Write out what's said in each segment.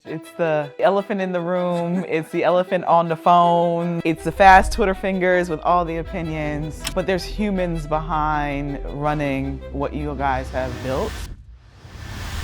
It's the elephant in the room. It's the elephant on the phone. It's the fast Twitter fingers with all the opinions. But there's humans behind running what you guys have built.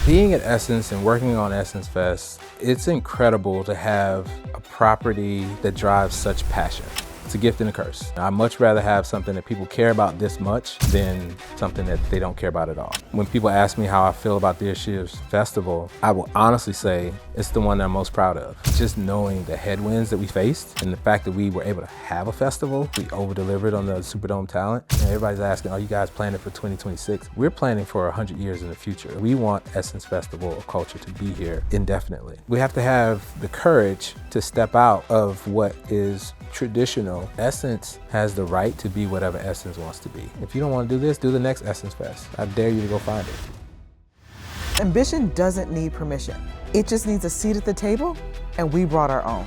Being at Essence and working on Essence Fest, it's incredible to have a property that drives such passion. It's a gift and a curse. I'd much rather have something that people care about this much than something that they don't care about at all. When people ask me how I feel about this year's festival, I will honestly say it's the one that I'm most proud of. Just knowing the headwinds that we faced and the fact that we were able to have a festival, we over-delivered on the Superdome talent. And everybody's asking, are you guys planning for 2026? We're planning for 100 years in the future. We want Essence Festival of Culture to be here indefinitely. We have to have the courage to step out of what is traditional. Essence has the right to be whatever Essence wants to be. If you don't want to do this, do the next Essence Fest. I dare you to go find it. Ambition doesn't need permission. It just needs a seat at the table, and we brought our own.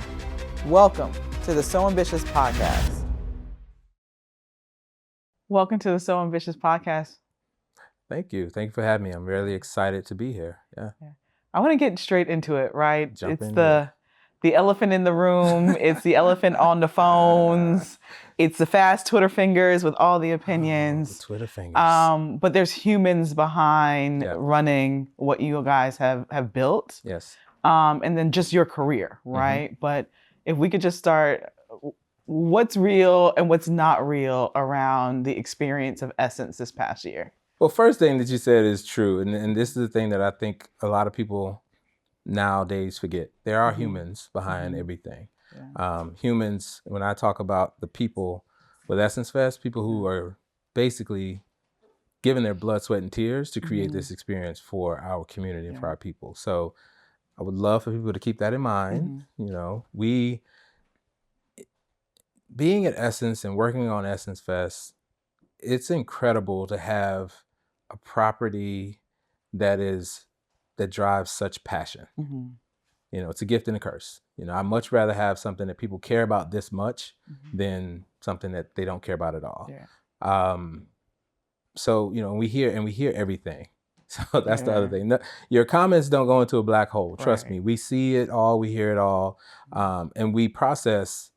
Welcome to the So Ambitious Podcast. Welcome to the So Ambitious Podcast. Thank you. Thank you for having me. I'm really excited to be here. Yeah. I want to get straight into it, right? Jump it's in the elephant in the room. It's the elephant on the phones. It's the fast Twitter fingers with all the opinions. The Twitter fingers. But there's humans behind Yeah. running what you guys have built. Yes. And then just your career, right? But if we could just start, what's real and what's not real around the experience of Essence this past year? Well, first thing that you said is true. And this is the thing that I think a lot of people nowadays forget. There are humans behind everything. Yeah. Humans, when I talk about the people with Essence Fest, people who are basically giving their blood, sweat, and tears to create this experience for our community and for our people. So I would love for people to keep that in mind. You know, being at Essence and working on Essence Fest, it's incredible to have a property that drives such passion. You know, it's a gift and a curse. You know, I'd much rather have something that people care about this much than something that they don't care about at all. Yeah. So, you know, we hear everything. So that's the other thing. No, your comments don't go into a black hole. Trust me. We see it all, we hear it all. And we process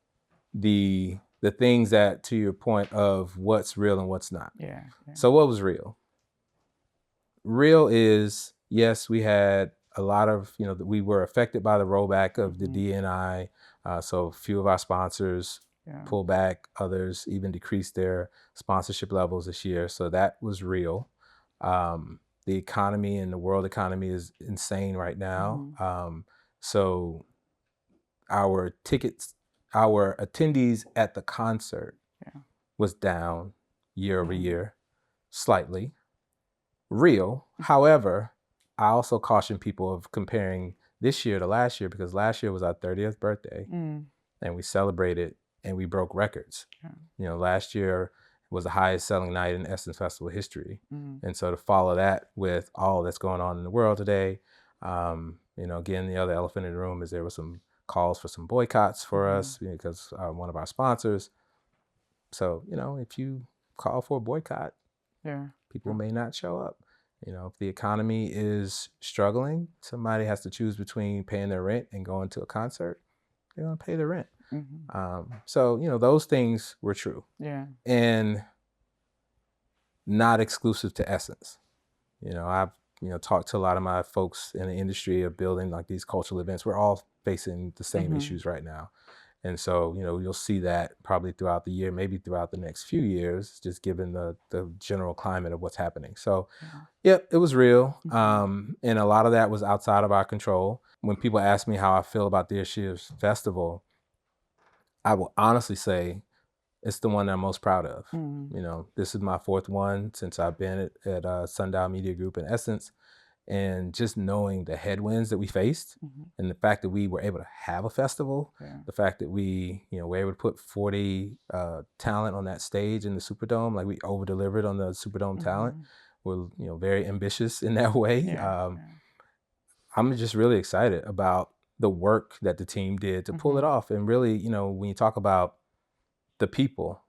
the things that, to your point of what's real and what's not. Yeah. So what was real? Real is, yes, we had a lot of, you know, we were affected by the rollback of the DNI. So a few of our sponsors pulled back, others even decreased their sponsorship levels this year. So that was real. The economy and the world economy is insane right now. So our attendees at the concert was down year over year, slightly. Real. However, I also caution people of comparing this year to last year, because last year was our 30th birthday and we celebrated and we broke records. You know, last year was the highest selling night in Essence Festival history. And so to follow that with all that's going on in the world today, you know, again, the other elephant in the room is there were some calls for some boycotts for us because one of our sponsors. So, you know, if you call for a boycott, people may not show up. You know, if the economy is struggling, somebody has to choose between paying their rent and going to a concert. They're going to pay their rent. So, you know, those things were true. Yeah. And not exclusive to Essence. You know, I've, you know, talked to a lot of my folks in the industry of building like these cultural events. We're all facing the same issues right now. And so, you know, you'll see that probably throughout the year, maybe throughout the next few years, just given the general climate of what's happening. So, yep, it was real. And a lot of that was outside of our control. When people ask me how I feel about this year's festival, I will honestly say it's the one that I'm most proud of. You know, this is my fourth one since I've been at Sundial Media Group in Essence. And just knowing the headwinds that we faced and the fact that we were able to have a festival, the fact that we, you know, were able to put 40 talent on that stage in the Superdome, like we over-delivered on the Superdome talent. We're, you know, very ambitious in that way. I'm just really excited about the work that the team did to pull it off. And really, you know, when you talk about the people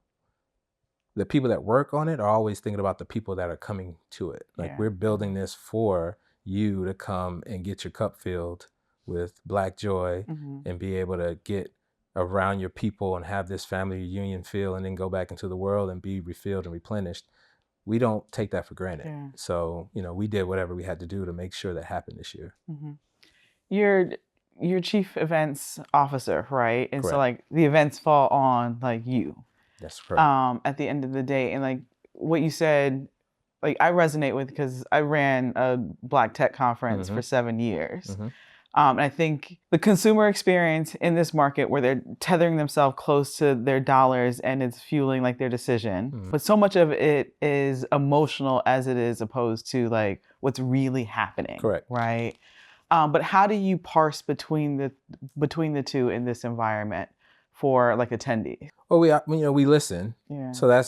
that work on it are always thinking about the people that are coming to it. Like we're building this for you to come and get your cup filled with Black joy Mm-hmm. and be able to get around your people and have this family reunion feel and then go back into the world and be refilled and replenished. We don't take that for granted. Yeah. So, we did whatever we had to do to make sure that happened this year. Mm-hmm. You're chief events officer, right? And so Correct. like the events fall on like you That's correct. at the end of the day. And like what you said, like I resonate with because I ran a Black tech conference for 7 years. Mm-hmm. And I think the consumer experience in this market where they're tethering themselves close to their dollars and it's fueling like their decision. Mm-hmm. But so much of it is emotional as it is opposed to like what's really happening. Correct. Right. But how do you parse between the two in this environment for like attendees? Well, we listen. Yeah. So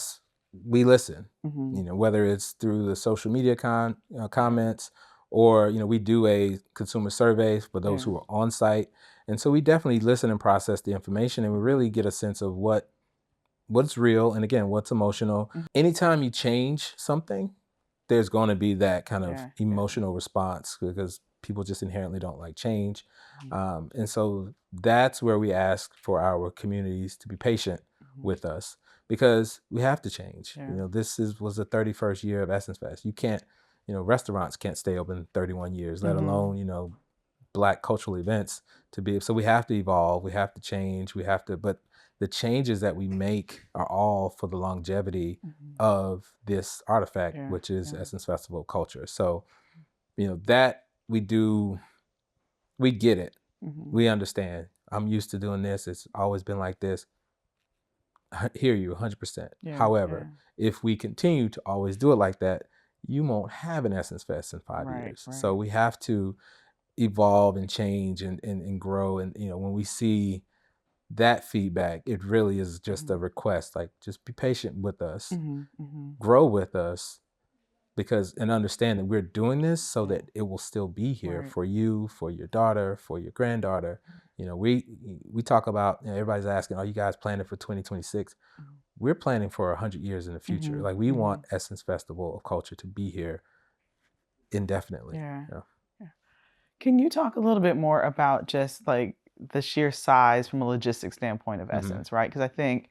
we listen. Mm-hmm. Whether it's through the social media comments or we do a consumer survey for those who are on site, and so we definitely listen and process the information, and we really get a sense of what's real and again what's emotional. Mm-hmm. Anytime you change something, there's going to be that kind of emotional response because people just inherently don't like change. Mm-hmm. And so that's where we ask for our communities to be patient with us because we have to change. This was the 31st year of Essence Fest. You can't, restaurants can't stay open 31 years, let alone, Black cultural events so we have to evolve, we have to change, but the changes that we make are all for the longevity of this artifact, which is Essence Festival of Culture. So, that we get it. We understand. I'm used to doing this. It's always been like this. I hear you 100%. However, if we continue to always do it like that, you won't have an Essence Fest in 5 years. So we have to evolve and change and grow. And, when we see that feedback, it really is just a request, like just be patient with us, grow with us, and understand that we're doing this so that it will still be here for you, for your daughter, for your granddaughter. We talk about, everybody's asking, are you guys planning for 2026? We're planning for 100 years in the future. Like we want Essence Festival of Culture to be here indefinitely. Can you talk a little bit more about just like the sheer size from a logistics standpoint of Essence, right? Because I think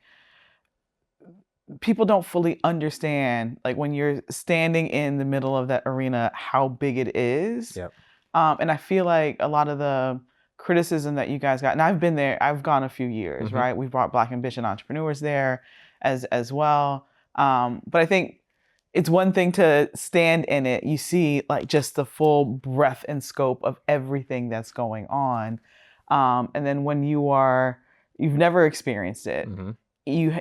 people don't fully understand, like when you're standing in the middle of that arena, how big it is. And I feel like a lot of the criticism that you guys got, and I've been there, I've gone a few years, right? We've brought Black ambition entrepreneurs there as well. But I think it's one thing to stand in it. You see like just the full breadth and scope of everything that's going on. And then when you've never experienced it, you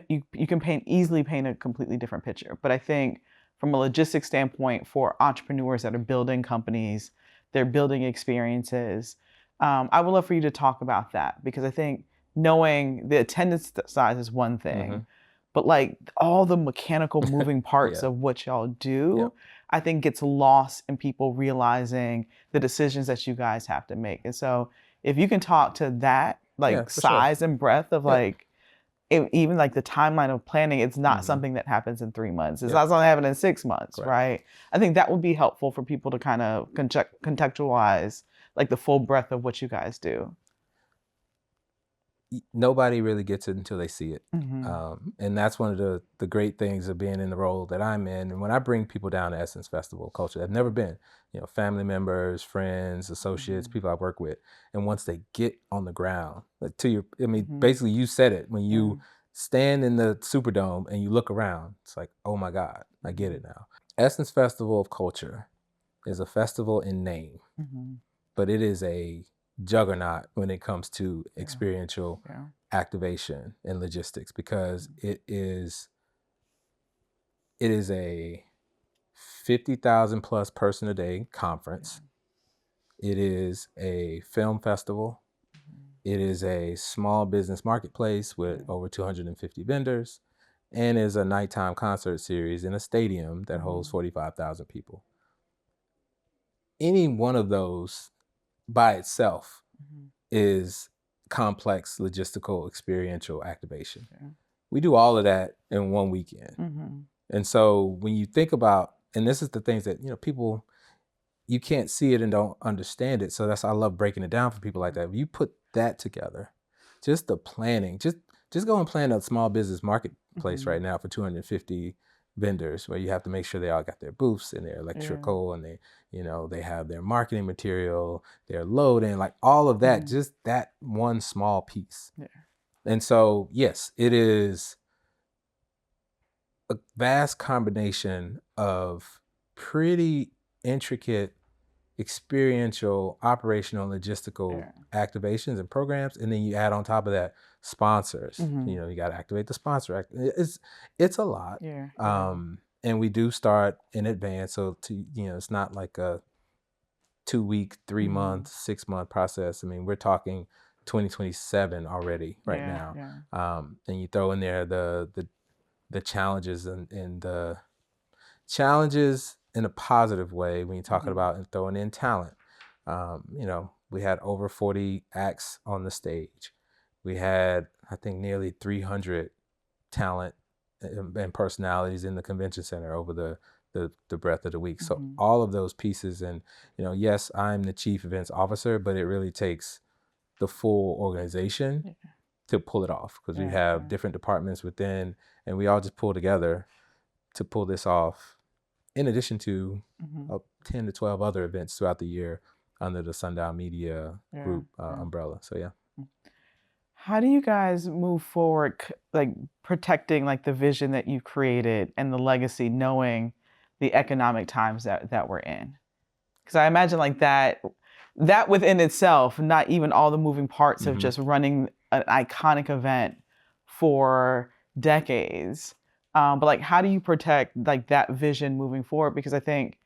can easily paint a completely different picture. But I think from a logistics standpoint for entrepreneurs that are building companies, they're building experiences, I would love for you to talk about that because I think knowing the attendance size is one thing, but like all the mechanical moving parts of what y'all do, I think gets lost in people realizing the decisions that you guys have to make. And so if you can talk to that, like size and breadth of like, even like the timeline of planning, it's not something that happens in 3 months. It's not something that happens in 6 months, right? I think that would be helpful for people to kind of contextualize like the full breadth of what you guys do. Nobody really gets it until they see it. And that's one of the great things of being in the role that I'm in. And when I bring people down to Essence Festival of Culture, they've never been, family members, friends, associates, people I work with. And once they get on the ground, like basically you said it, when you stand in the Superdome and you look around, it's like, oh my God, I get it now. Essence Festival of Culture is a festival in name, but it is a juggernaut when it comes to experiential activation and logistics because it is a 50,000 plus person a day conference. It is a film festival. It is a small business marketplace with over 250 vendors and is a nighttime concert series in a stadium that holds 45,000 people. Any one of those by itself is complex logistical experiential activation. We do all of that in one weekend. And so when you think about, and this is the things that, people, you can't see it and don't understand it. So I love breaking it down for people like that. If you put that together, just the planning, just go and plan a small business marketplace right now for 250 vendors, where you have to make sure they all got their booths and their electrical and they have their marketing material, their loading, like all of that, just that one small piece. Yeah. And so, yes, it is a vast combination of pretty intricate experiential, operational, logistical activations and programs, and then you add on top of that sponsors. You got to activate the sponsor. It's a lot. And we do start in advance, so it's not like a 2-week, 3-month, 6-month process. I mean, we're talking 2027 already right now. And you throw in there the challenges and the challenges in a positive way when you're talking about and throwing in talent. We had over 40 acts on the stage. We had, I think, nearly 300 talent and personalities in the convention center over the breadth of the week. So all of those pieces, and yes, I'm the chief events officer, but it really takes the full organization to pull it off, because we have different departments within, and we all just pull together to pull this off, in addition to 10 to 12 other events throughout the year under the Sundial Media Group umbrella. So How do you guys move forward, like protecting like the vision that you've created and the legacy, knowing the economic times that we're in? Because I imagine like that within itself, not even all the moving parts of just running an iconic event for decades. But like, how do you protect like that vision moving forward? Because I think,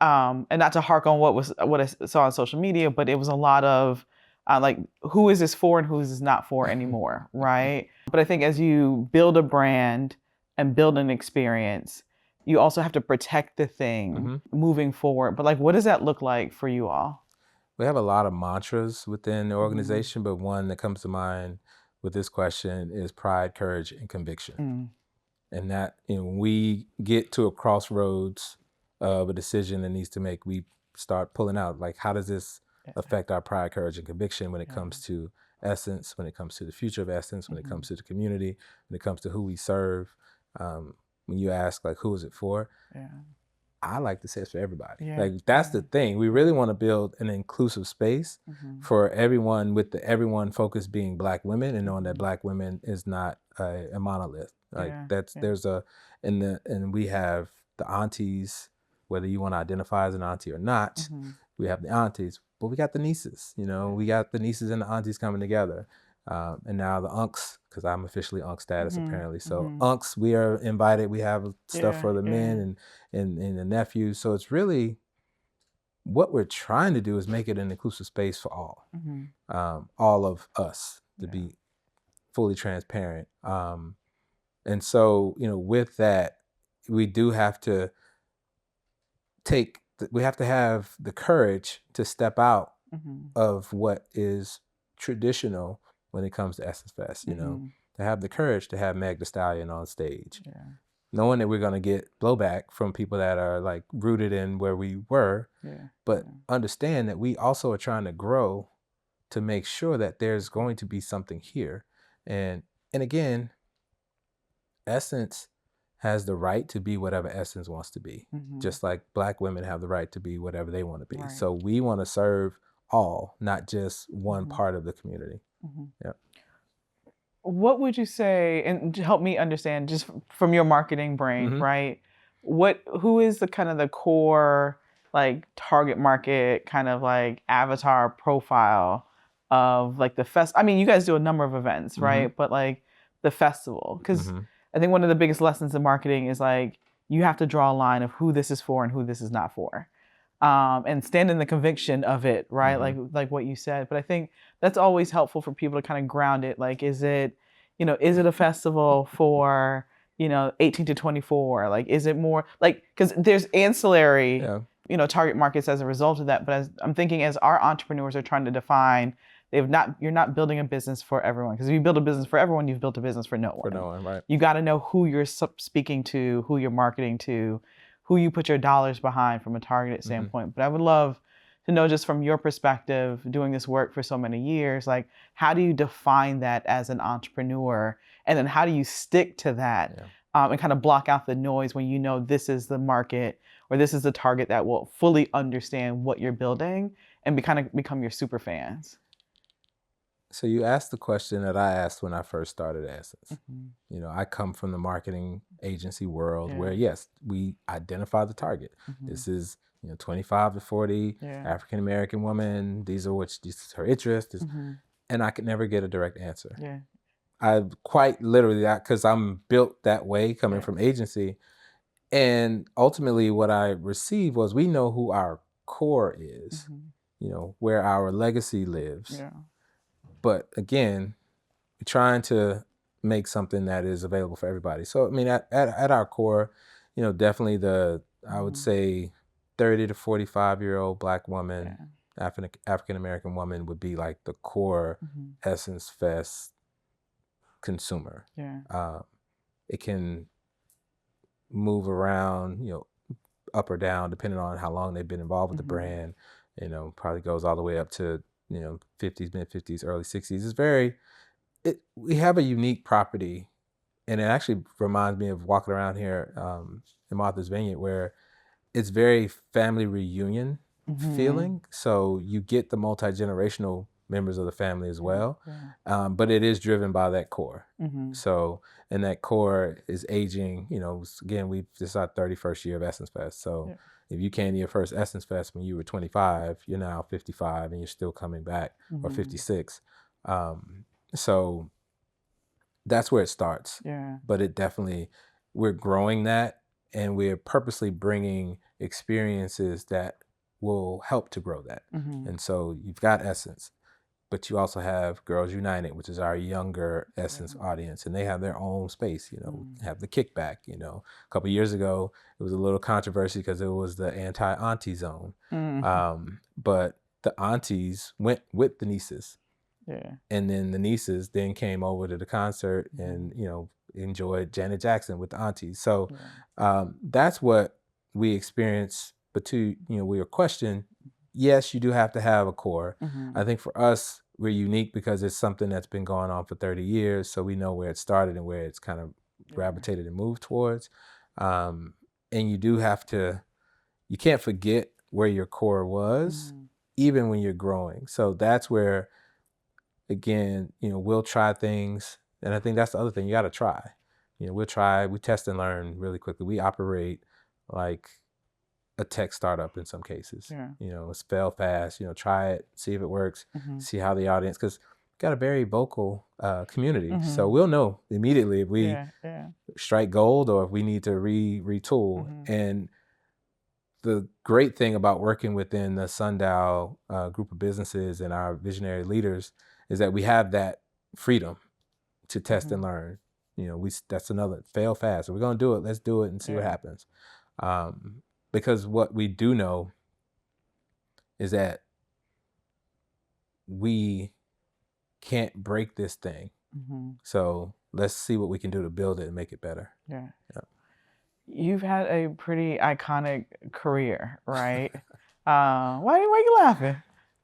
and not to hark on what I saw on social media, but it was a lot of like, who is this for and who is this not for anymore, right? But I think as you build a brand and build an experience, you also have to protect the thing moving forward. But like, what does that look like for you all? We have a lot of mantras within the organization, but one that comes to mind with this question is pride, courage, and conviction. And that, when we get to a crossroads of a decision that needs to make, we start pulling out, like, how does this affect our pride, courage, and conviction when it comes to Essence, when it comes to the future of Essence, when it comes to the community, when it comes to who we serve. When you ask, like, who is it for? I like to say it's for everybody. Like, that's the thing. We really want to build an inclusive space for everyone, with the everyone focus being Black women, and knowing that Black women is not a monolith. Like and we have the aunties, whether you want to identify as an auntie or not. We have the aunties, but we got the nieces. We got the nieces and the aunties coming together. And now the unks, because I'm officially unk status apparently. So unks, we are invited. We have stuff for the men and the nephews. So it's really, what we're trying to do is make it an inclusive space for all of us, to be fully transparent. And so, with that, we do have to we have to have the courage to step out of what is traditional when it comes to Essence Fest, to have the courage to have Meg Thee Stallion on stage, knowing that we're going to get blowback from people that are like rooted in where we were, but understand that we also are trying to grow to make sure that there's going to be something here. And again, Essence has the right to be whatever Essence wants to be, just like Black women have the right to be whatever they want to be. So we want to serve all, not just one part of the community. What would you say, and to help me understand, just from your marketing brain, right? Who is the kind of the core, like, target market, kind of like avatar profile of like the fest? I mean, you guys do a number of events, right? But like the festival, because I think one of the biggest lessons in marketing is like, you have to draw a line of who this is for and who this is not for. And stand in the conviction of it, right? Like what you said. But I think that's always helpful for people to kind of ground it. Like, is it a festival for, 18 to 24? Like, is it more like, because there's ancillary, target markets as a result of that. But I'm thinking, as our entrepreneurs are trying to define, you're not building a business for everyone. Because if you build a business for everyone, you've built a business for no one. For no one, right. You got to know who you're speaking to, who you're marketing to, who you put your dollars behind from a targeted standpoint. But I would love to know, just from your perspective, doing this work for so many years, like, how do you define that as an entrepreneur? And then how do you stick to that and kind of block out the noise when you know this is the market or this is the target that will fully understand what you're building and kind of become your super fans? So you asked the question that I asked when I first started Essence. You know, I come from the marketing agency world where, yes, we identify the target. This is, you know, 25 to 40, African-American woman. These are this is her interest. And I could never get a direct answer. I quite literally, because I'm built that way coming from agency. And ultimately what I received was, we know who our core is, you know, where our legacy lives. But again, we're trying to make something that is available for everybody. So, I mean, at our core, you know, definitely I would say 30 to 45-year-old Black woman, African-American woman would be like the core Essence Fest consumer. It can move around, you know, up or down, depending on how long they've been involved with the brand. You know, probably goes all the way up to, you know, 50s, mid-50s, early 60s. It's we have a unique property, and it actually reminds me of walking around here in Martha's Vineyard, where it's very family reunion feeling. So you get the multi-generational members of the family as well, but it is driven by that core. So, and that core is aging, you know, again, this is our 31st year of Essence Fest. So if you came to your first Essence Fest when you were 25, you're now 55 and you're still coming back, or 56. So that's where it starts. But it definitely, we're growing that, and we're purposely bringing experiences that will help to grow that. And so you've got Essence, but you also have Girls United, which is our younger Essence audience, and they have their own space. You know, have the kickback. You know, a couple of years ago, it was a little controversy because it was the anti-auntie zone. But the aunties went with the nieces. And then the nieces then came over to the concert and, you know, enjoyed Janet Jackson with the aunties. So that's what we experienced. But to, you know, your question, yes, you do have to have a core. I think for us, we're unique because it's something that's been going on for 30 years. So we know where it started and where it's kind of gravitated and moved towards. And you do have to, you can't forget where your core was, even when you're growing. So that's where, again, you know, we'll try things. And I think that's the other thing, you got to try. You know, we test and learn really quickly. We operate like a tech startup in some cases. You know, it's fail fast, you know, try it, see if it works, see how the audience, because we've got a very vocal community. So we'll know immediately if we strike gold or if we need to retool. And the great thing about working within the Sundial group of businesses and our visionary leaders is that we have that freedom to test and learn. You know, that's another fail fast. So we're going to do it. Let's do it and see what happens. Because what we do know is that we can't break this thing. So let's see what we can do to build it and make it better. You've had a pretty iconic career, right? Why are you laughing?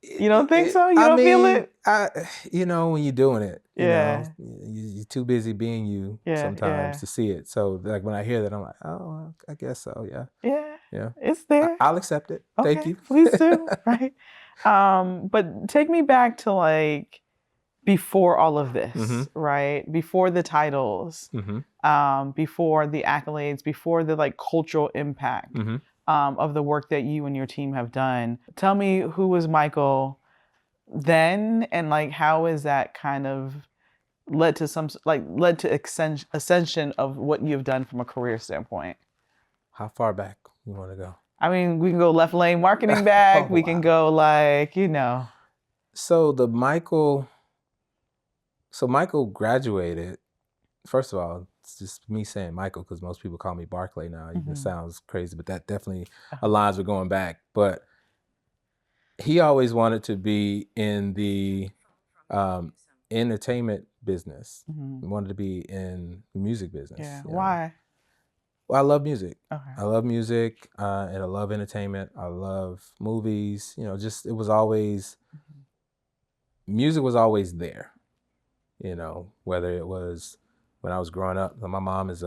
You don't think so? You don't feel it? You know, when you're doing it, you know, you're too busy being you sometimes to see it. So like when I hear that, I'm like, oh, I guess so. Yeah. It's there. I'll accept it. Okay, Thank you. Please do. Right. But take me back to like before all of this, right? Before the titles, before the accolades, before the like cultural impact of the work that you and your team have done. Tell me, who was Michael then, and like how is that kind of led to ascension of what you've done from a career standpoint? How far back you want to go? I mean, we can go left lane marketing back. We can go like, you know. So Michael graduated. First of all, it's just me saying Michael because most people call me Barclay now. It sounds crazy, but that definitely aligns with going back. But he always wanted to be in the entertainment business. He wanted to be in the music business. Why? Well, I love music. Okay. I love music, and I love entertainment. I love movies. You know, just it was always music was always there. You know, whether it was when I was growing up. My mom is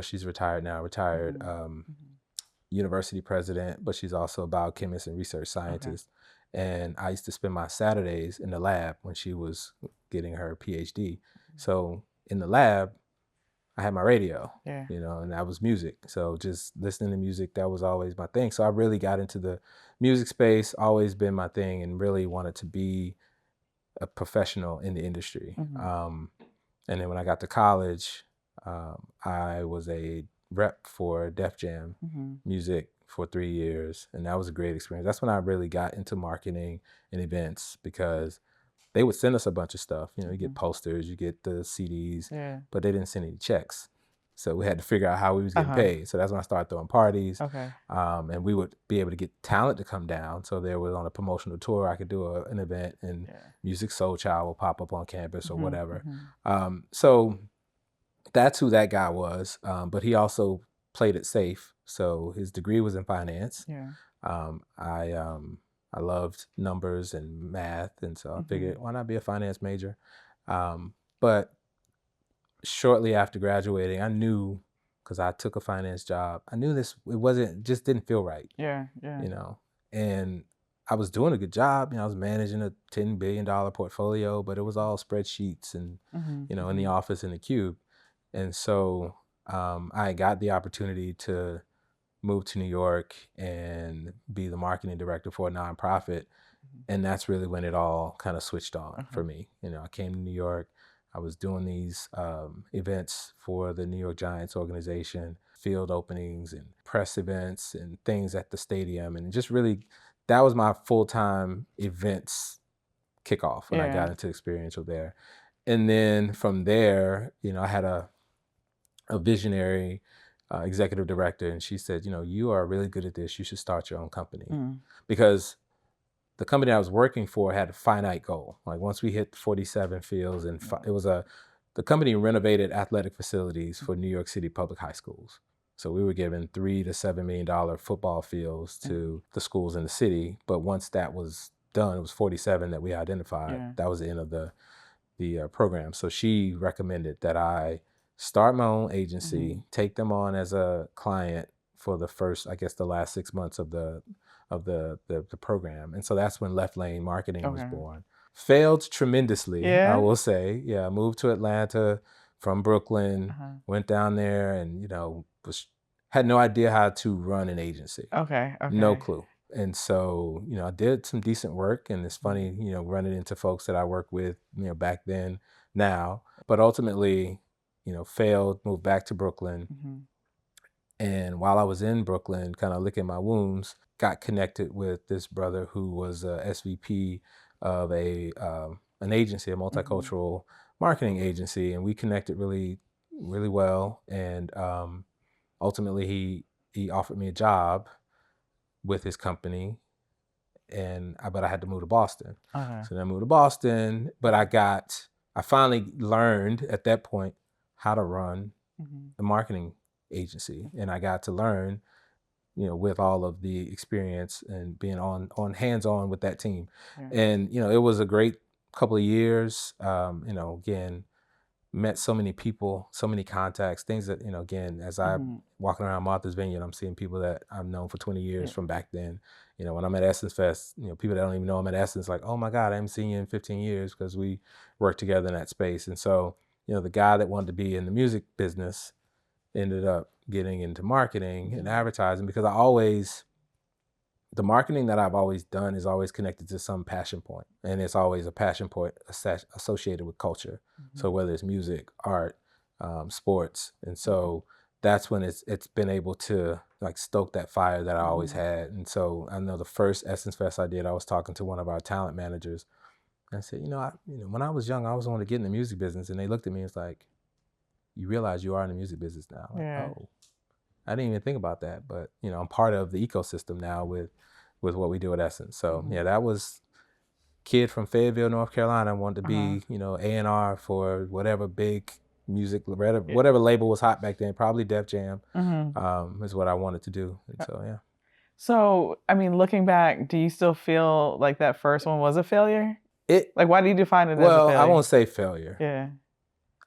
she's retired now, retired university president, but she's also a biochemist and research scientist. And I used to spend my Saturdays in the lab when she was getting her PhD. So in the lab, I had my radio, Yeah. you know, and that was music. So just listening to music, that was always my thing. So I really got into the music space, always been my thing, and really wanted to be a professional in the industry. And then when I got to college, I was a rep for Def Jam music for 3 years, and that was a great experience. That's when I really got into marketing and events, because they would send us a bunch of stuff. You know, you get posters, you get the CDs, Yeah. but they didn't send any checks. So we had to figure out how we was getting paid. So that's when I started throwing parties. Okay. And we would be able to get talent to come down. So there was on a promotional tour, I could do an event, and Music Soul Child will pop up on campus or whatever. So that's who that guy was. But he also played it safe. So his degree was in finance. Yeah. I loved numbers and math, and so I figured, why not be a finance major? But shortly after graduating, I knew, because I took a finance job, I knew it just didn't feel right. Yeah. You know, and I was doing a good job. You know, I was managing a $10 billion portfolio, but it was all spreadsheets and, you know, in the office in the cube. And so I got the opportunity to move to New York and be the marketing director for a nonprofit. And that's really when it all kind of switched on for me. You know, I came to New York. I was doing these events for the New York Giants organization, field openings and press events and things at the stadium. And just really, that was my full-time events kickoff when I got into experiential there. And then from there, you know, I had a visionary executive director, and she said, you know, you are really good at this. You should start your own company. Because the company I was working for had a finite goal. Like once we hit 47 fields, and the company renovated athletic facilities for New York City public high schools. So we were given $3 to $7 million football fields to the schools in the city. But once that was done, it was 47 that we identified. That was the end of the program. So she recommended that I start my own agency, take them on as a client for the first, I guess, the last 6 months of the program. And so that's when Left Lane Marketing was born. Failed tremendously, I will say. Yeah, I moved to Atlanta from Brooklyn, went down there, and, you know, had no idea how to run an agency. No clue. And so, you know, I did some decent work, and it's funny, you know, running into folks that I work with, you know, back then, now, but ultimately, you know, failed, moved back to Brooklyn. And while I was in Brooklyn, kind of licking my wounds, got connected with this brother who was a SVP of an agency, a multicultural marketing agency, and we connected really, really well. And ultimately, he offered me a job with his company, but I had to move to Boston. So then I moved to Boston, but I finally learned at that point how to run the marketing agency, and I got to learn, you know, with all of the experience and being on hands-on with that team. And, you know, it was a great couple of years. You know, again, met so many people, so many contacts, things that, you know, again, as I'm walking around Martha's Vineyard, I'm seeing people that I've known for 20 years from back then. You know, when I'm at Essence Fest, you know, people that don't even know I'm at Essence, like, oh my God, I haven't seen you in 15 years, because we worked together in that space. And so, you know, the guy that wanted to be in the music business ended up getting into marketing and advertising, because the marketing that I've always done is always connected to some passion point, and it's always a passion point associated with culture. So whether it's music, art, sports, and so that's when it's been able to like stoke that fire that I always had. And so I know the first Essence Fest I did, I was talking to one of our talent managers, and I said, you know, when I was young, I always wanted to get in the music business, and they looked at me and was like, you realize you are in the music business now. Like, oh, I didn't even think about that, but, you know, I'm part of the ecosystem now with what we do at Essence. So yeah, that was kid from Fayetteville, North Carolina, wanted to be, you know, A&R for whatever big music, whatever label was hot back then, probably Def Jam, is what I wanted to do. And so, yeah. So, I mean, looking back, do you still feel like that first one was a failure? Like, why do you define it as a failure? Well, I won't say failure. Yeah.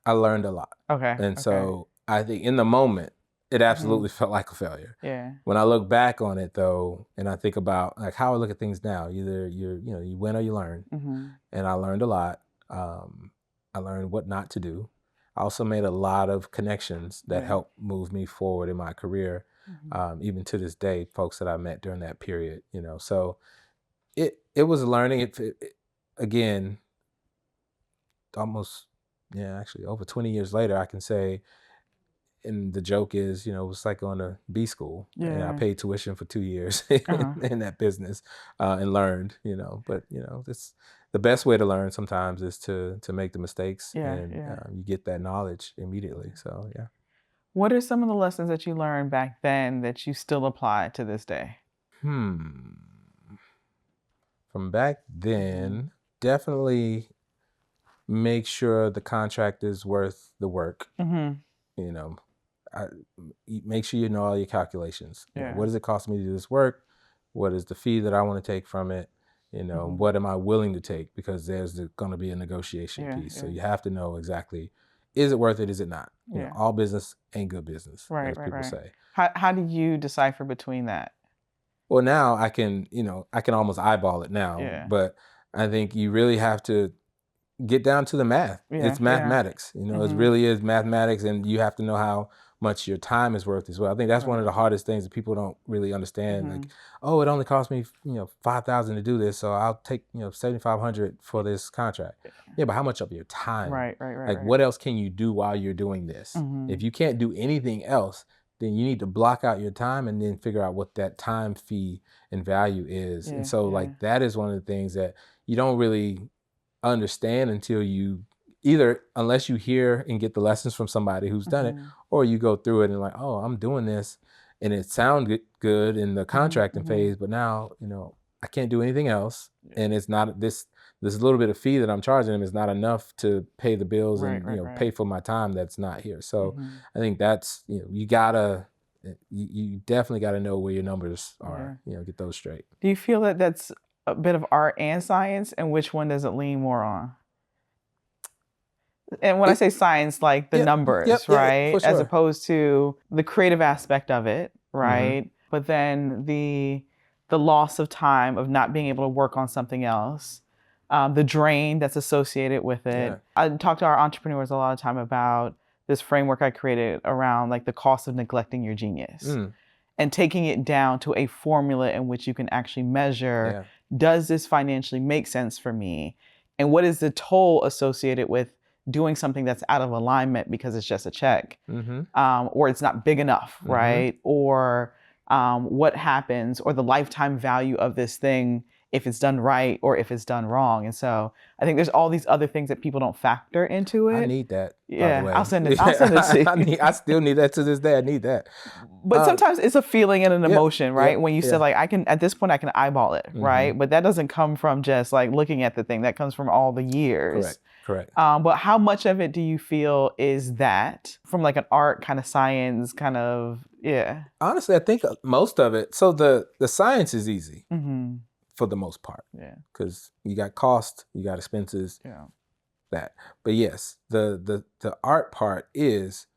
I learned a lot. Okay. And so I think in the moment, it absolutely felt like a failure. Yeah. When I look back on it though, and I think about like how I look at things now, either you win or you learn. And I learned a lot. I learned what not to do. I also made a lot of connections that helped move me forward in my career. Even to this day, folks that I met during that period, so it was learning. It again, almost, actually over 20 years later, I can say, and the joke is, it was like going to B school, and I paid tuition for 2 years in that business and learned, but it's the best way to learn sometimes is to make the mistakes and you get that knowledge immediately. So, yeah. What are some of the lessons that you learned back then that you still apply to this day? From back then, definitely make sure the contract is worth the work. Make sure you know all your calculations. What does it cost me to do this work? What is the fee that I want to take from it? What am I willing to take? Because there's going to be a negotiation piece. So you have to know exactly, is it worth it? Is it not? All business ain't good business, as people say. How do you decipher between that? Well, now I can almost eyeball it now, but I think you really have to get down to the math. It's mathematics. It really is mathematics, and you have to know how much your time is worth as well. I think that's one of the hardest things that people don't really understand. Like, oh, it only cost me, $5,000 to do this, so I'll take, $7,500 for this contract. Yeah, but how much of your time? Right. Like, what else can you do while you're doing this? If you can't do anything else, then you need to block out your time and then figure out what that time fee and value is. And so, like, that is one of the things that you don't really understand until you unless you hear and get the lessons from somebody who's done it, or you go through it and like, oh, I'm doing this and it sounded good in the contracting phase, but now, I can't do anything else. And it's not this little bit of fee that I'm charging them is not enough to pay the bills and pay for my time that's not here. So I think that's, you definitely got to know where your numbers are, get those straight. Do you feel that that's a bit of art and science, and which one does it lean more on? And when I say science, like the numbers, right? For sure. As opposed to the creative aspect of it, right? But then the loss of time of not being able to work on something else, the drain that's associated with it. I talk to our entrepreneurs a lot of time about this framework I created around like the cost of neglecting your genius and taking it down to a formula in which you can actually measure, does this financially make sense for me? And what is the toll associated with doing something that's out of alignment because it's just a check, or it's not big enough, right? Or what happens, or the lifetime value of this thing if it's done right or if it's done wrong. And so I think there's all these other things that people don't factor into it. I need that. Yeah, by the way. I'll send it to you. I still need that to this day. I need that. But sometimes it's a feeling and an emotion, right? When you say like, at this point I can eyeball it, right? But that doesn't come from just like looking at the thing. That comes from all the years. Correct. But how much of it do you feel is that from like an art kind of science kind of, Honestly, I think most of it. So the science is easy for the most part. Because you got cost, you got expenses, that. But yes, the art part is,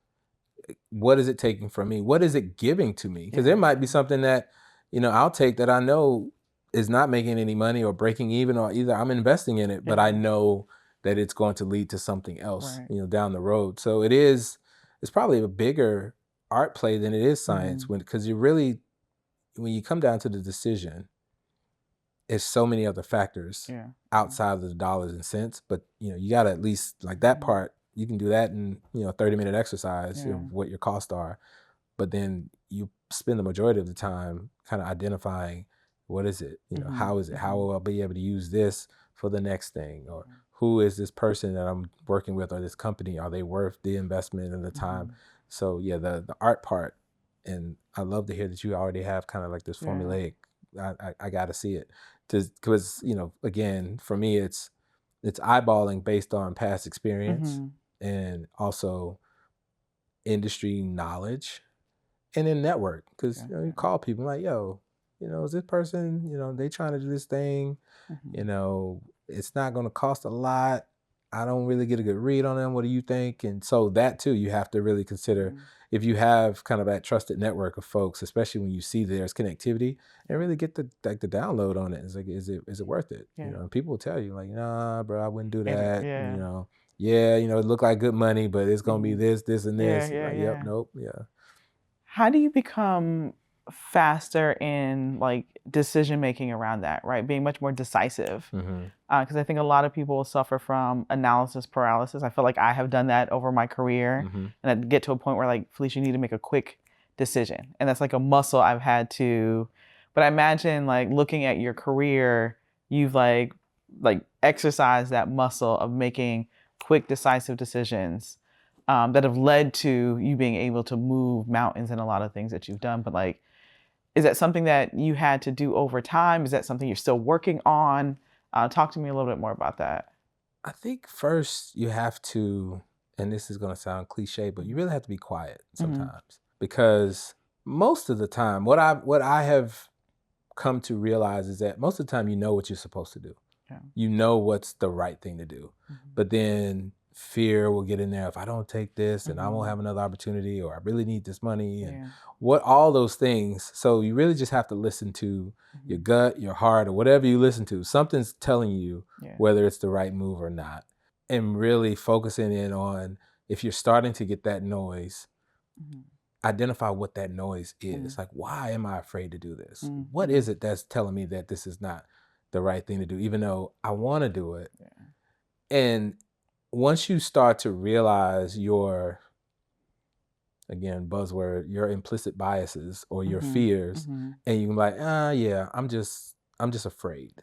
what is it taking from me? What is it giving to me? Because there might be something that, I'll take that I know is not making any money or breaking even, or either I'm investing in it, but I know that it's going to lead to something else, down the road. So it's probably a bigger art play than it is science, because when you come down to the decision, it's so many other factors outside of the dollars and cents. But you got to at least, like, that part, you can do that in a 30-minute exercise of what your costs are. But then you spend the majority of the time kind of identifying, what is it? How is it? How will I be able to use this for the next thing? Or who is this person that I'm working with, or this company? Are they worth the investment and the time? So the art part, and I love to hear that you already have kind of like this formulaic. I got to see it, because again, for me, it's eyeballing based on past experience and also industry knowledge, and then network. Because you call people like, yo, is this person, they trying to do this thing, it's not going to cost a lot. I don't really get a good read on them. What do you think? And so that too, you have to really consider if you have kind of that trusted network of folks, especially when you see there's connectivity, and really get the download on it. It's like, is it worth it? And people will tell you like, nah, bro, I wouldn't do that. It looked like good money, but it's gonna be this, and this. Yep, nope, yeah. How do you become faster in like decision making around that, right? Being much more decisive. Because I think a lot of people suffer from analysis paralysis. I feel like I have done that over my career, and I get to a point where like, Felecia, you need to make a quick decision, and that's like a muscle I've had to. But I imagine like looking at your career, you've like exercised that muscle of making quick, decisive decisions. That have led to you being able to move mountains and a lot of things that you've done. But like, is that something that you had to do over time? Is that something you're still working on? Talk to me a little bit more about that. I think first you have to, and this is going to sound cliche, but you really have to be quiet sometimes, because most of the time, what I have come to realize is that most of the time you know what you're supposed to do. You know what's the right thing to do, but then fear will get in there. If I don't take this, and I won't have another opportunity, or I really need this money, and all those things. So you really just have to listen to your gut, your heart, or whatever you listen to. Something's telling you whether it's the right move or not, and really focusing in on, if you're starting to get that noise, identify what that noise is. Like, why am I afraid to do this? What is it that's telling me that this is not the right thing to do, even though I want to do it? And once you start to realize your, again, buzzword, your implicit biases or your fears, and you're like, I'm just afraid.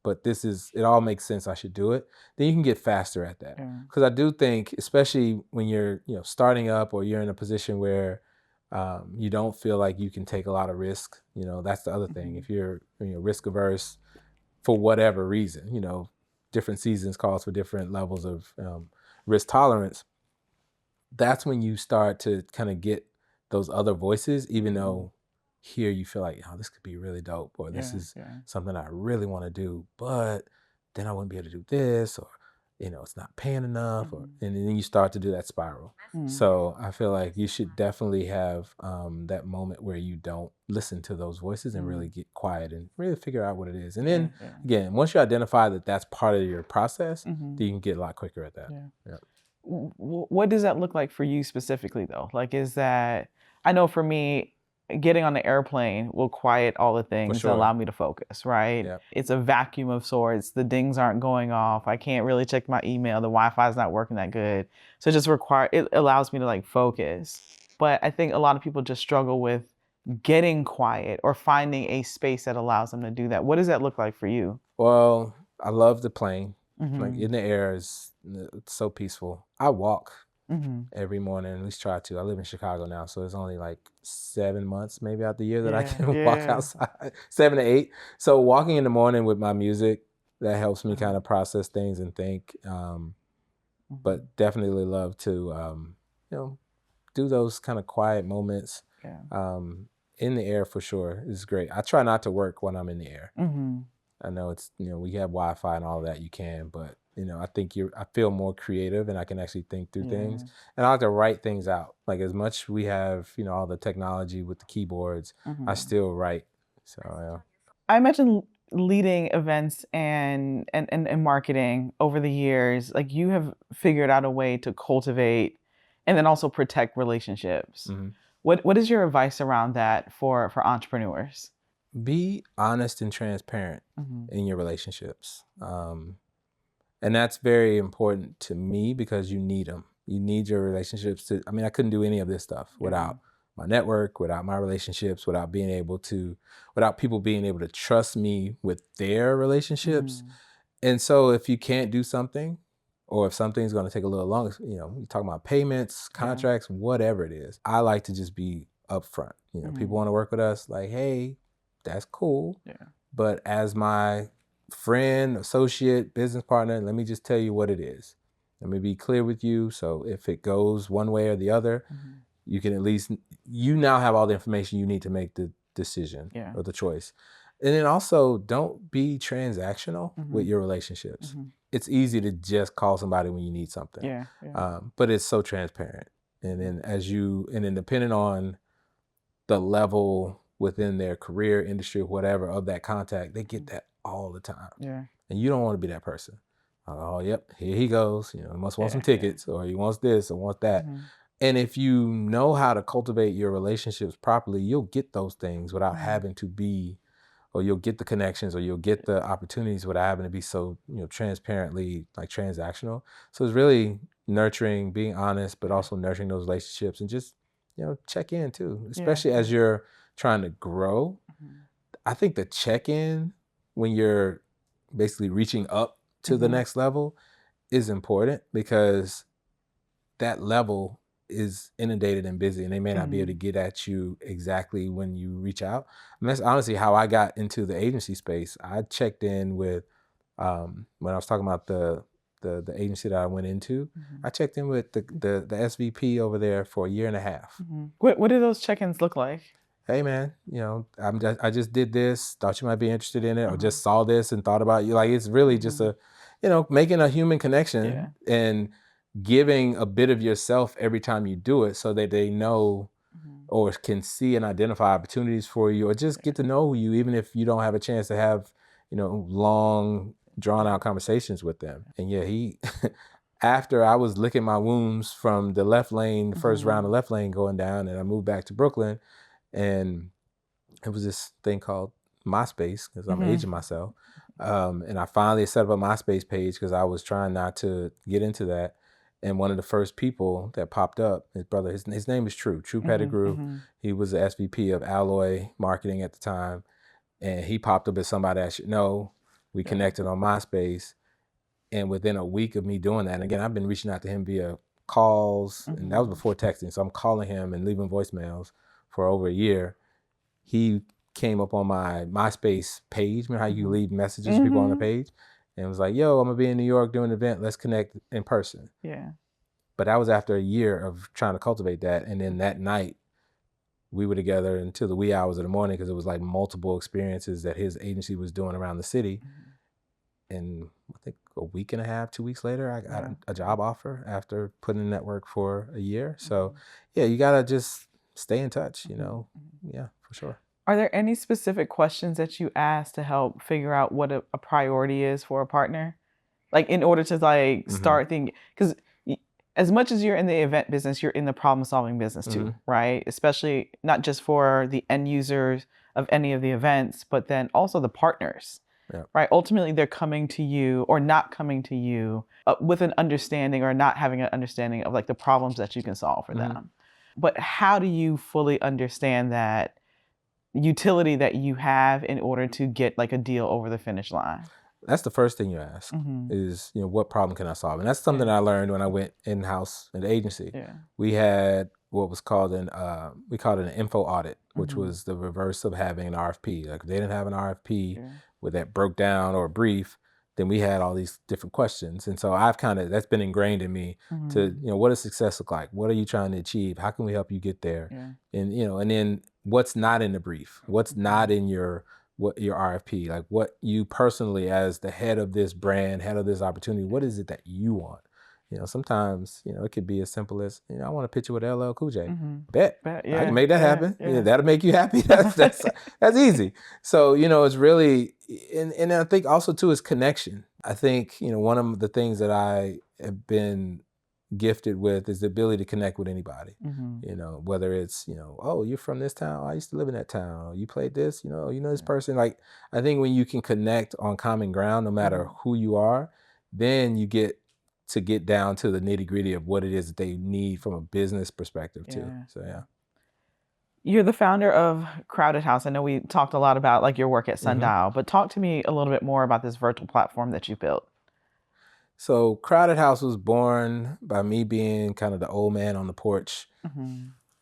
But it all makes sense, I should do it. Then you can get faster at that. Because I do think, especially when you're, starting up, or you're in a position where you don't feel like you can take a lot of risk, that's the other thing. If you're risk averse for whatever reason, different seasons calls for different levels of risk tolerance. That's when you start to kind of get those other voices, even though here you feel like, this could be really dope, or this is something I really want to do, but then I wouldn't be able to do this, or it's not paying enough, and then you start to do that spiral. So I feel like you should definitely have that moment where you don't listen to those voices and really get quiet and really figure out what it is. And then again, once you identify that that's part of your process, then you can get a lot quicker at that. What does that look like for you specifically, though? Like, is that, I know for me, getting on the airplane will quiet all the things and allow me to focus, right? It's a vacuum of sorts. The dings aren't going off. I can't really check my email. The Wi-Fi is not working that good. So it allows me to like focus. But I think a lot of people just struggle with getting quiet or finding a space that allows them to do that. What does that look like for you? Well, I love the plane. Like, in the air it's so peaceful. I walk every morning, at least try to. I live in Chicago now, so it's only like 7 months maybe out the year that I can walk outside, 7 to 8. So walking in the morning with my music, that helps me kind of process things and think. But definitely love to do those kind of quiet moments. In the air for sure is great. I try not to work when I'm in the air. I know it's, we have Wi-Fi and all of that, you can, but I think I feel more creative, and I can actually think through things, and I like to write things out. Like, as much we have, all the technology with the keyboards, I still write. So I imagine leading events and marketing over the years, like, you have figured out a way to cultivate and then also protect relationships. What is your advice around that for entrepreneurs? Be honest and transparent in your relationships. And that's very important to me, because you need them. You need your relationships I mean, I couldn't do any of this stuff without my network, without my relationships, without people being able to trust me with their relationships. And so if you can't do something, or if something's going to take a little longer, you're talking about payments, contracts, whatever it is, I like to just be upfront. People want to work with us, like, hey, that's cool. But as my friend, associate, business partner, let me just tell you what it is. Let me be clear with you. So if it goes one way or the other, you can at least, you now have all the information you need to make the decision or the choice. And then also, don't be transactional with your relationships. It's easy to just call somebody when you need something, but it's so transparent. And then and then depending on the level within their career, industry, whatever of that contact, they get that all the time. And you don't want to be that person. Oh, yep, here he goes. He must want some tickets, or he wants this or wants that. And if you know how to cultivate your relationships properly, you'll get those things without having to be, or you'll get the connections, or you'll get the opportunities without having to be so, transparently like transactional. So it's really nurturing, being honest, but also nurturing those relationships, and just, check in too, especially as you're trying to grow. I think the check-in when you're basically reaching up to the next level is important, because that level is inundated and busy, and they may not be able to get at you exactly when you reach out. And that's honestly how I got into the agency space. I checked in with, when I was talking about the agency that I went into, I checked in with the SVP over there for a year and a half. What do those check-ins look like? Hey man, I just did this, thought you might be interested in it, or just saw this and thought about you. Like, it's really just making a human connection and giving a bit of yourself every time you do it, so that they know or can see and identify opportunities for you, or just get to know you, even if you don't have a chance to have, long drawn out conversations with them. And he, after I was licking my wounds from the left lane, the first round of left lane going down, and I moved back to Brooklyn, and it was this thing called MySpace, because I'm aging myself. And I finally set up a MySpace page because I was trying not to get into that. And one of the first people that popped up, his brother, his name is True Pettigrew. He was the SVP of Alloy Marketing at the time. And he popped up as somebody I should know. We connected on MySpace. And within a week of me doing that, and again, I've been reaching out to him via calls, and that was before texting. So I'm calling him and leaving voicemails for over a year. He came up on my MySpace page. Remember how you leave messages to people on the page? And was like, yo, I'm gonna be in New York doing an event. Let's connect in person. But that was after a year of trying to cultivate that. And then that night, we were together until the wee hours of the morning, because it was like multiple experiences that his agency was doing around the city. And I think a week and a half, 2 weeks later, I got a job offer after putting in that work for a year. So you gotta just stay in touch, Yeah, for sure. Are there any specific questions that you ask to help figure out what a priority is for a partner? Like, in order to start thinking, because as much as you're in the event business, you're in the problem solving business too, right? Especially not just for the end users of any of the events, but then also the partners, right? Ultimately, they're coming to you or not coming to you with an understanding, or not having an understanding of like the problems that you can solve for them. But how do you fully understand that utility that you have in order to get like a deal over the finish line? That's the first thing you ask is, what problem can I solve? And that's something I learned when I went in-house in the agency. We had what was called we called it an info audit, which was the reverse of having an RFP. Like, if they didn't have an RFP where that broke down or a brief, then we had all these different questions. And so that's been ingrained in me to, what does success look like? What are you trying to achieve? How can we help you get there? And, and then what's not in the brief? What's not in your RFP? Like, what you personally, as the head of this brand, head of this opportunity, what is it that you want? Sometimes, it could be as simple as, I want to pitch it with LL Cool J. Bet. I can make that happen. That'll make you happy. That's easy. So, it's really, and I think also too is connection. I think, one of the things that I have been gifted with is the ability to connect with anybody. Whether it's, oh, you're from this town, I used to live in that town, you played this, this person. Like, I think when you can connect on common ground, no matter who you are, then you get down to the nitty gritty of what it is that they need from a business perspective too. So You're the founder of Crowded House. I know we talked a lot about like your work at Sundial, but talk to me a little bit more about this virtual platform that you built. So Crowded House was born by me being kind of the old man on the porch,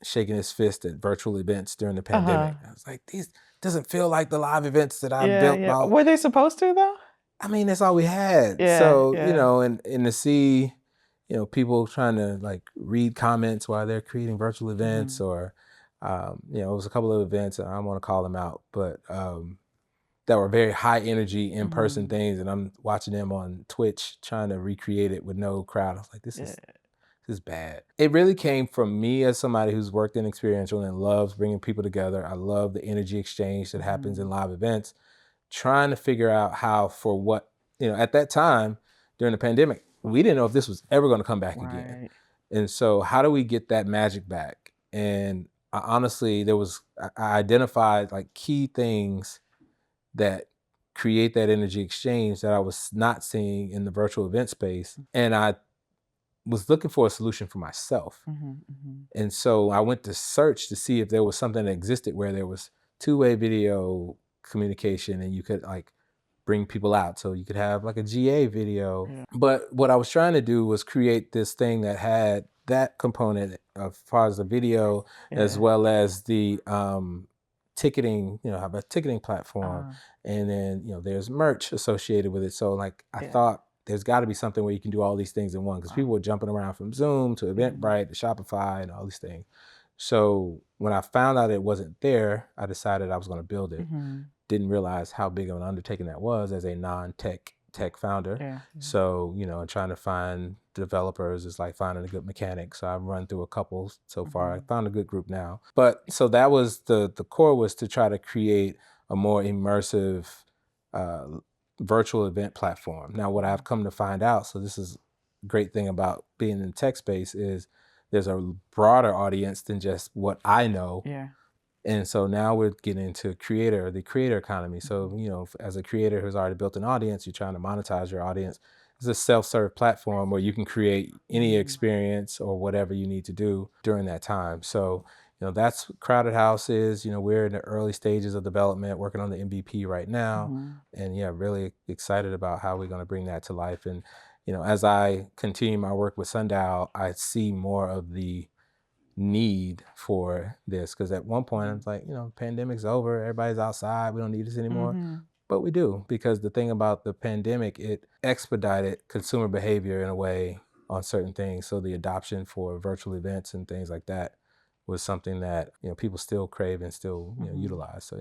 shaking his fist at virtual events during the pandemic. I was like, these doesn't feel like the live events that I built. Were they supposed to though? I mean, that's all we had. And to see, people trying to like read comments while they're creating virtual events, or it was a couple of events, and I don't want to call them out, but that were very high energy in-person things, and I'm watching them on Twitch trying to recreate it with no crowd. I was like, this is bad. It really came from me as somebody who's worked in experiential and loves bringing people together. I love the energy exchange that happens in live events, trying to figure out how, for what, at that time during the pandemic, we didn't know if this was ever going to come back again. And so how do we get that magic back? And honestly, I identified like key things that create that energy exchange that I was not seeing in the virtual event space. And I was looking for a solution for myself. And so I went to search to see if there was something that existed where there was two-way video communication and you could like bring people out. So you could have like a GA video. But what I was trying to do was create this thing that had that component as far as the video, as well as the ticketing, have a ticketing platform. And then, there's merch associated with it. So like I thought there's got to be something where you can do all these things in one, because people were jumping around from Zoom to Eventbrite to Shopify and all these things. So when I found out it wasn't there, I decided I was going to build it. Didn't realize how big of an undertaking that was as a non-tech founder. So, and trying to find developers is like finding a good mechanic. So I've run through a couple so far. I found a good group now. But so that was the core, was to try to create a more immersive virtual event platform. Now, what I've come to find out, so this is a great thing about being in the tech space, is there's a broader audience than just what I know. And so now we're getting into the creator economy. So, as a creator who's already built an audience, you're trying to monetize your audience. It's a self-serve platform where you can create any experience or whatever you need to do during that time. So, that's what Crowded House is. We're in the early stages of development, working on the MVP right now. And really excited about how we're going to bring that to life. And, as I continue my work with Sundial, I see more of the need for this, because at one point I was like, pandemic's over, everybody's outside, we don't need this anymore. But we do, because the thing about the pandemic, it expedited consumer behavior in a way on certain things. So the adoption for virtual events and things like that was something that people still crave and still utilize. So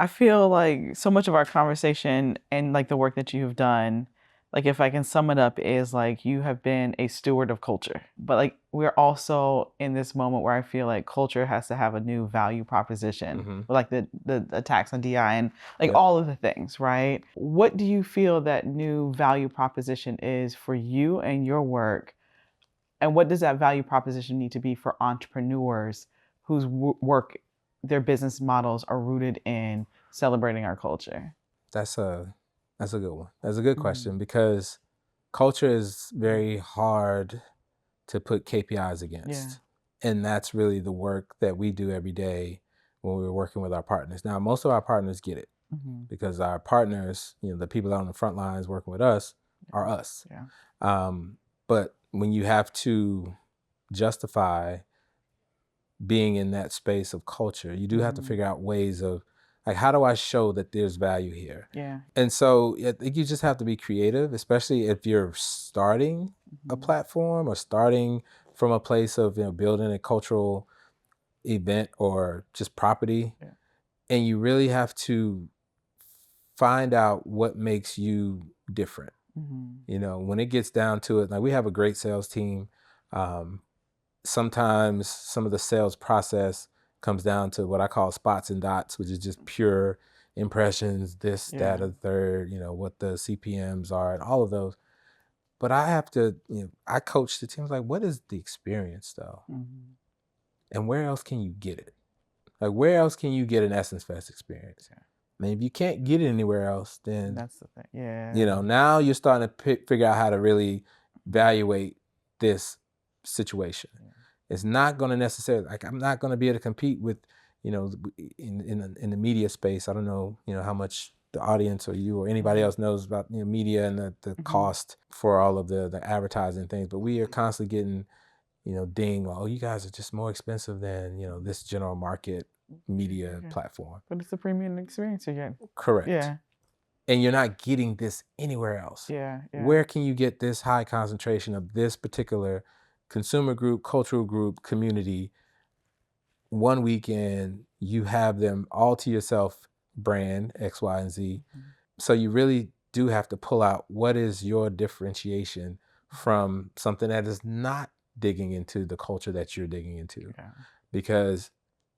I feel like so much of our conversation and like the work that you have done, like if I can sum it up, is like you have been a steward of culture. But like we're also in this moment where I feel like culture has to have a new value proposition, like the attacks on DI and like all of the things, right? What do you feel that new value proposition is for you and your work? And what does that value proposition need to be for entrepreneurs whose work, their business models are rooted in celebrating our culture? That's a good one. That's a good question, because culture is very hard to put KPIs against. And that's really the work that we do every day when we're working with our partners. Now, most of our partners get it, because our partners, the people out on the front lines working with us, are us. But when you have to justify being in that space of culture, you do have to figure out ways of, like, how do I show that there's value here? And so I think you just have to be creative, especially if you're starting a platform or starting from a place of building a cultural event or just property. And you really have to find out what makes you different. When it gets down to it, like, we have a great sales team. Sometimes some of the sales process comes down to what I call spots and dots, which is just pure impressions, this, that, or the third, what the CPMs are and all of those. But I have to, I coach the teams, like, what is the experience though? And where else can you get it? Like, where else can you get an Essence Fest experience? I mean, if you can't get it anywhere else, then That's the thing. Now you're starting to figure out how to really evaluate this situation. It's not going to necessarily, like, I'm not going to be able to compete with, in the media space. I don't know, how much the audience or you or anybody else knows about media and the cost for all of the advertising things, but we are constantly getting, ding, oh, you guys are just more expensive than, this general market media platform. But it's a premium experience again. Correct. and you're not getting this anywhere else. Yeah. Where can you get this high concentration of this particular consumer group, cultural group, community? One weekend, you have them all to yourself, brand X, Y, and Z. So you really do have to pull out what is your differentiation from something that is not digging into the culture that you're digging into. Yeah. Because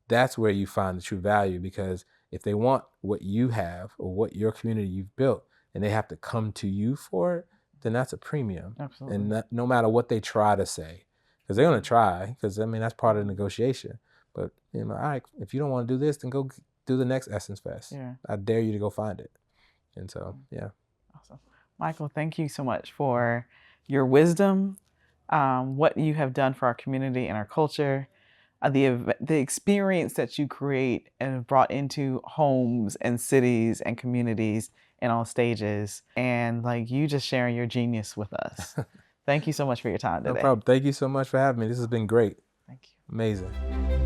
that's where you find the true value. Because if they want what you have or what your community you've built and they have to come to you for it, then that's a premium. Absolutely. And that, no matter what they try to say, because they're going to try, because I mean, that's part of the negotiation. But, you know, all right, if you don't want to do this, then go do the next Essence Fest. Yeah. I dare you to go find it. And so, yeah. Awesome. Michael, thank you so much for your wisdom, what you have done for our community and our culture, the experience that you create and have brought into homes and cities and communities and on stages, and like you just sharing your genius with us. Thank you so much for your time today. No problem. Thank you so much for having me. This has been great. Thank you. Amazing.